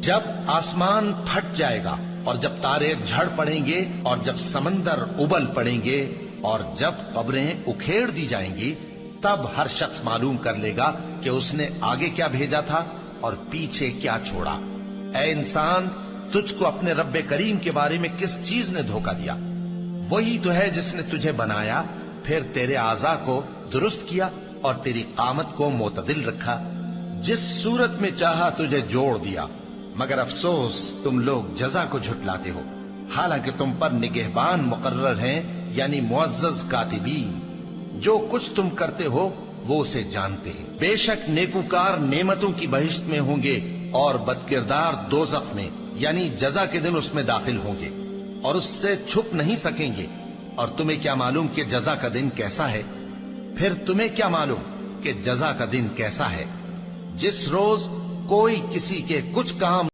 جب آسمان پھٹ جائے گا اور جب تارے جھڑ پڑیں گے اور جب سمندر ابل پڑیں گے اور جب قبریں اکھیڑ دی جائیں گی، تب ہر شخص معلوم کر لے گا کہ اس نے آگے کیا بھیجا تھا اور پیچھے کیا چھوڑا۔ اے انسان، تجھ کو اپنے رب کریم کے بارے میں کس چیز نے دھوکہ دیا؟ وہی تو ہے جس نے تجھے بنایا، پھر تیرے اعضاء کو درست کیا اور تیری قامت کو معتدل رکھا، جس صورت میں چاہا تجھے جوڑ دیا۔ مگر افسوس تم لوگ جزا کو جھٹلاتے ہو، حالانکہ تم پر نگہبان مقرر ہیں، یعنی معزز کاتبین۔ جو کچھ تم کرتے ہو وہ اسے جانتے ہیں۔ بے شک نیکوکار نعمتوں کی بہشت میں ہوں گے اور بدکردار دوزخ میں، یعنی جزا کے دن اس میں داخل ہوں گے اور اس سے چھپ نہیں سکیں گے۔ اور تمہیں کیا معلوم کہ جزا کا دن کیسا ہے؟ پھر تمہیں کیا معلوم کہ جزا کا دن کیسا ہے؟ جس روز کوئی کسی کے کچھ کام